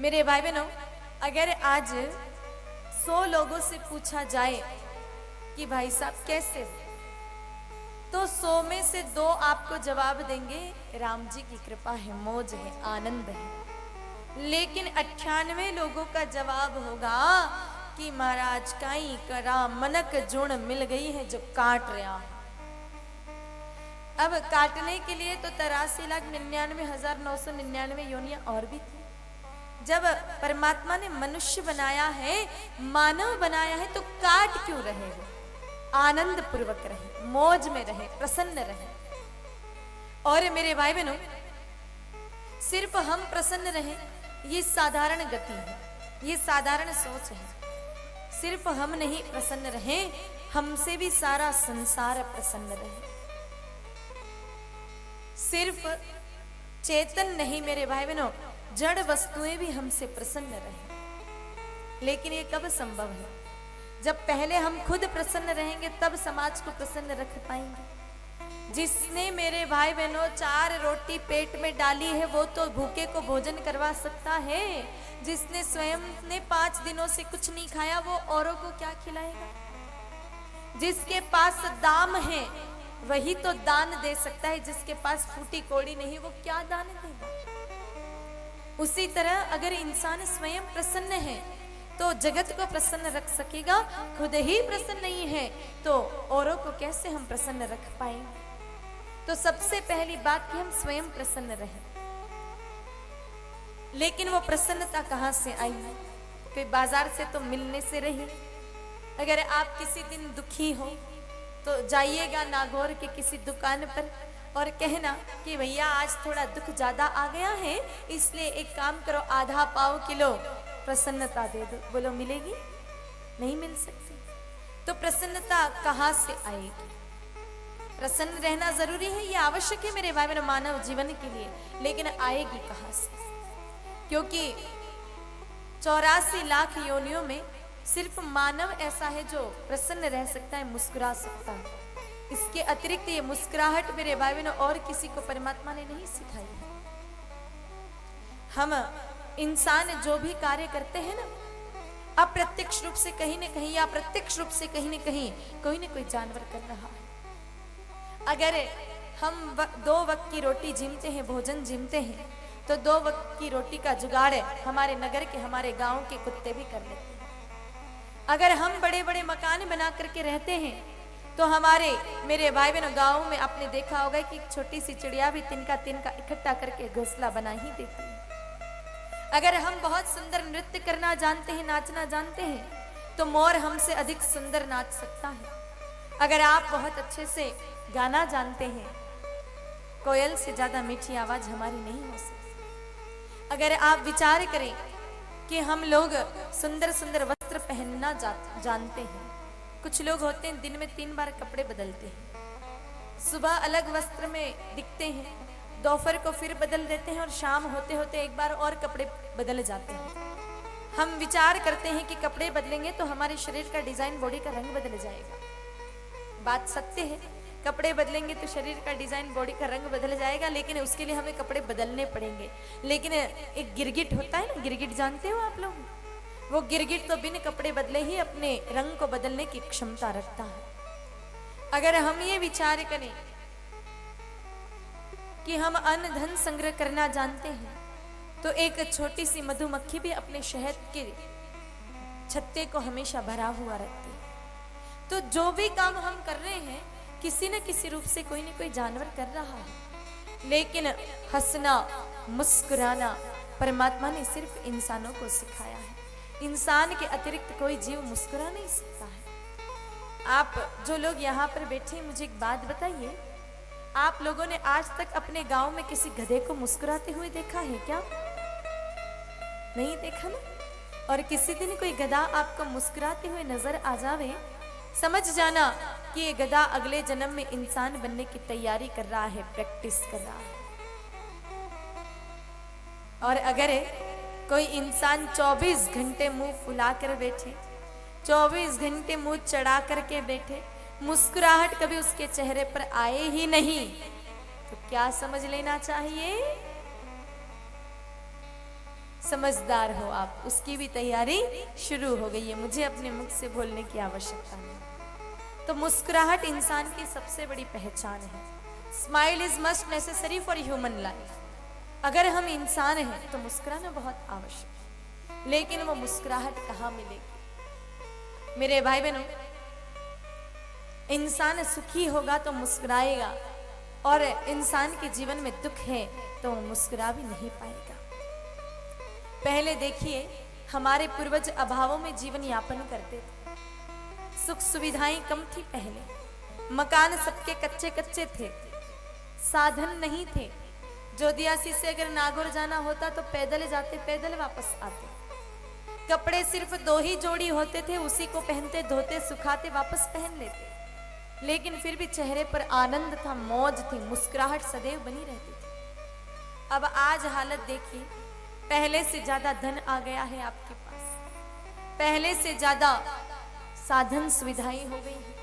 मेरे भाई बहनों, अगर आज 100 लोगों से पूछा जाए कि भाई साहब कैसे हो, तो 100 में से 2 आपको जवाब देंगे राम जी की कृपा है, मौज है, आनंद है। लेकिन 98 लोगों का जवाब होगा कि महाराज काई करा मनक जुण मिल गई है जो काट रहा हूं। अब काटने के लिए तो 83,99,999 योनियां और भी थी। जब परमात्मा ने मनुष्य बनाया है, मानव बनाया है, तो काट क्यों रहे हो? आनंद पूर्वक रहे, मौज में रहे, प्रसन्न रहे। और मेरे भाई बहनों, सिर्फ हम प्रसन्न रहे ये साधारण गति है, ये साधारण सोच है। सिर्फ हम नहीं प्रसन्न रहे, हमसे भी सारा संसार प्रसन्न रहे। सिर्फ चेतन नहीं मेरे भाई बहनों, जड़ वस्तुएं भी हमसे प्रसन्न रहे। लेकिन ये कब संभव है? जब पहले हम खुद प्रसन्न रहेंगे, तब समाज को प्रसन्न रख पाएंगे। जिसने मेरे भाई बहनों 4 रोटी पेट में डाली है, वो तो भूखे को भोजन करवा सकता है। जिसने स्वयं ने 5 दिनों से कुछ नहीं खाया, वो औरों को क्या खिलाएगा? जिसके पास दाम है वही तो दान दे सकता है, जिसके पास फूटी कौड़ी नहीं वो क्या दान देगा? उसी तरह अगर इंसान स्वयं प्रसन्न है तो जगत को प्रसन्न रख सकेगा। खुद ही प्रसन्न नहीं है तो औरों को कैसे हम प्रसन्न रख पाएंगे? तो सबसे पहली बात कि हम स्वयं प्रसन्न रहें। लेकिन वो प्रसन्नता कहां से आई? कोई बाजार से तो मिलने से रही। अगर आप किसी दिन दुखी हो तो जाइएगा नागौर के किसी दुकान पर और कहना कि भैया आज थोड़ा दुख ज्यादा आ गया है, इसलिए एक काम करो, आधा पाव किलो प्रसन्नता दे दो। बोलो मिलेगी? नहीं मिल सकती। तो प्रसन्नता कहां से आएगी? प्रसन्न रहना जरूरी है, ये आवश्यक है मेरे भाई बहनों मानव जीवन के लिए। लेकिन आएगी कहां से? क्योंकि 84 लाख योनियों में सिर्फ मानव ऐसा है जो प्रसन्न रह सकता है, मुस्कुरा सकता है। इसके अतिरिक्त ये मुस्कुराहट मेरे भाई बहनों और किसी को परमात्मा ने नहीं सिखाई है। हम इंसान जो भी कार्य करते हैं ना, अप्रत्यक्ष रूप से कहीं न कहीं या प्रत्यक्ष रूप से कहीं न कहीं कोई न कोई जानवर कर रहा है। अगर हम 2 वक्त की रोटी जीमते हैं, भोजन जीमते हैं, तो 2 वक्त की रोटी का जुगाड़ हमारे नगर के, हमारे गांव के कुत्ते भी कर लेते हैं। अगर हम बड़े बड़े मकान बना करके रहते हैं तो हमारे मेरे भाई बहनों गाँव में आपने देखा होगा कि छोटी सी चिड़िया भी तिनका इकट्ठा करके घोंसला बना ही देती है। अगर हम बहुत सुंदर नृत्य करना जानते हैं, नाचना जानते हैं, तो मोर हमसे अधिक सुंदर नाच सकता है। अगर आप बहुत अच्छे से गाना जानते हैं, कोयल से ज्यादा मीठी आवाज हमारी नहीं हो सकती। अगर आप विचार करें कि हम लोग सुंदर सुंदर वस्त्र पहनना जानते हैं। कुछ लोग होते हैं दिन में 3 बार कपड़े बदलते हैं। सुबह अलग वस्त्र में दिखते हैं, दोपहर को फिर बदल देते हैं और शाम होते होते एक बार और कपड़े बदल जाते हैं। हम विचार करते हैं कि कपड़े बदलेंगे तो हमारे शरीर का डिजाइन, बॉडी का रंग बदल जाएगा। बात सत्य है, कपड़े बदलेंगे तो शरीर का डिजाइन, बॉडी का रंग बदल जाएगा, लेकिन उसके लिए हमें कपड़े बदलने पड़ेंगे। लेकिन एक गिरगिट होता है ना, गिरगिट जानते हो आप लोग? वो गिरगिट तो बिन कपड़े बदले ही अपने रंग को बदलने की क्षमता रखता है। अगर हम ये विचार करें कि हम अन्न धन संग्रह करना जानते हैं, तो एक छोटी सी मधुमक्खी भी अपने शहद के छत्ते को हमेशा भरा हुआ रखती है। तो जो भी काम हम कर रहे हैं, किसी न किसी रूप से कोई न कोई जानवर कर रहा है। लेकिन हंसना, मुस्कुराना परमात्मा ने सिर्फ इंसानों को सिखाया है। इंसान के अतिरिक्त कोई जीव मुस्कुरा नहीं सकता है। आप जो लोग यहाँ पर बैठे, मुझे एक बात बताइए, आप लोगों ने आज तक अपने गांव में किसी गधे को मुस्कुराते हुए देखा है क्या? नहीं देखा ना? और किसी दिन कोई गधा आपको मुस्कुराते हुए नजर आ जावे, समझ जाना कि ये गधा अगले जन्म में इंसान बनने की तैयारी कर रहा है, प्रैक्टिस कर रहा है। और अगर कोई इंसान 24 घंटे मुंह फुला कर बैठे, 24 घंटे मुंह चढ़ा करके बैठे, मुस्कुराहट कभी उसके चेहरे पर आए ही नहीं, तो क्या समझ लेना चाहिए? समझदार हो आप, उसकी भी तैयारी शुरू हो गई है, मुझे अपने मुख से बोलने की आवश्यकता नहीं। तो मुस्कुराहट इंसान की सबसे बड़ी पहचान है। Smile is must necessary for human life. अगर हम इंसान हैं तो मुस्कुराना बहुत आवश्यक है, लेकिन वो मुस्कुराहट कहाँ मिलेगी? मेरे भाई बहनों, इंसान सुखी होगा तो मुस्कुराएगा, और इंसान के जीवन में दुख है तो वो मुस्कुरा भी नहीं पाएगा। पहले देखिए, हमारे पूर्वज अभावों में जीवन यापन करते थे, सुख सुविधाएं कम थी पहले, मकान सबके कच्चे कच्चे थे, साधन नहीं थे। जोदियासी से अगर नागौर जाना होता तो पैदल जाते, पैदल वापस आते। कपड़े सिर्फ 2 ही जोड़ी होते थे, उसी को पहनते, धोते, सुखाते, वापस पहन लेते। लेकिन फिर भी चेहरे पर आनंद था, मौज थी, मुस्कुराहट सदैव बनी रहती थी। अब आज हालत देखिए, पहले से ज्यादा धन आ गया है आपके पास, पहले से ज्यादा साधन सुविधाएं हो गई हैं।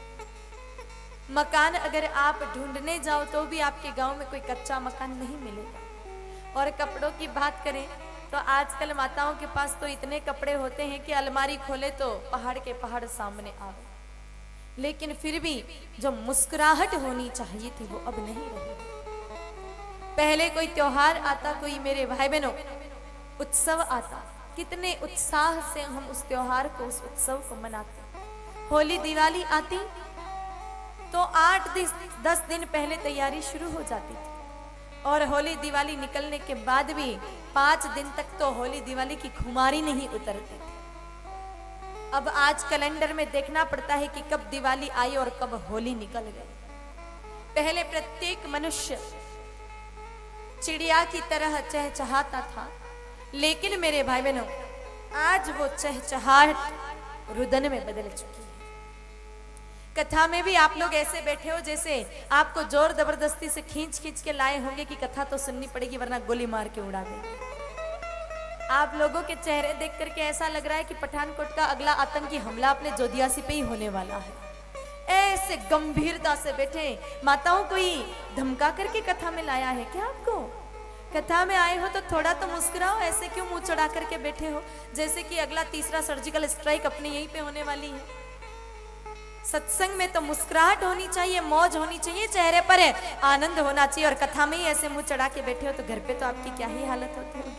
मकान अगर आप ढूंढने जाओ तो भी आपके गांव में कोई कच्चा मकान नहीं मिलेगा। और कपड़ों की बात करें तो आजकल माताओं के पास तो इतने कपड़े होते हैं कि अलमारी खोले तो पहाड़ के पहाड़ सामने आवे। लेकिन फिर भी जो मुस्कुराहट होनी चाहिए थी वो अब नहीं रही। पहले कोई त्योहार आता, कोई मेरे भाई बहनों उत्सव आता, कितने उत्साह से हम उस त्योहार को, उस उत्सव को मनाते। होली दिवाली आती तो 8-10 दिन पहले तैयारी शुरू हो जाती थी, और होली दिवाली निकलने के बाद भी 5 दिन तक तो होली दिवाली की खुमारी नहीं उतरती थी। अब आज कैलेंडर में देखना पड़ता है कि कब दिवाली आई और कब होली निकल गई। पहले प्रत्येक मनुष्य चिड़िया की तरह चहचहाता था, लेकिन मेरे भाई बहनों आज वो चहचहाहट रुदन में बदल चुकी है। कथा में भी आप लोग ऐसे बैठे हो जैसे आपको जोर जबरदस्ती से खींच खींच के लाए होंगे कि कथा तो सुननी पड़ेगी वरना गोली मार के उड़ा देंगे। आप लोगों के चेहरे देख करके ऐसा लग रहा है कि पठानकोट का अगला आतंकी हमला अपने जोदियासी पे ही होने वाला है। ऐसे गंभीरता से बैठे, माताओं को ही धमका करके कथा में लाया है क्या? आपको कथा में आए हो तो थोड़ा तो मुस्कुराओ, ऐसे क्यों मुंह चढ़ा करके बैठे हो जैसे कि अगला तीसरा सर्जिकल स्ट्राइक अपने यहीं पे होने वाली है। सत्संग में तो मुस्कुराहट होनी चाहिए, मौज होनी चाहिए, चेहरे पर आनंद होना चाहिए, और कथा में ही ऐसे मुंह चढ़ा के बैठे हो तो घर पे तो आपकी क्या ही हालत होती होगी।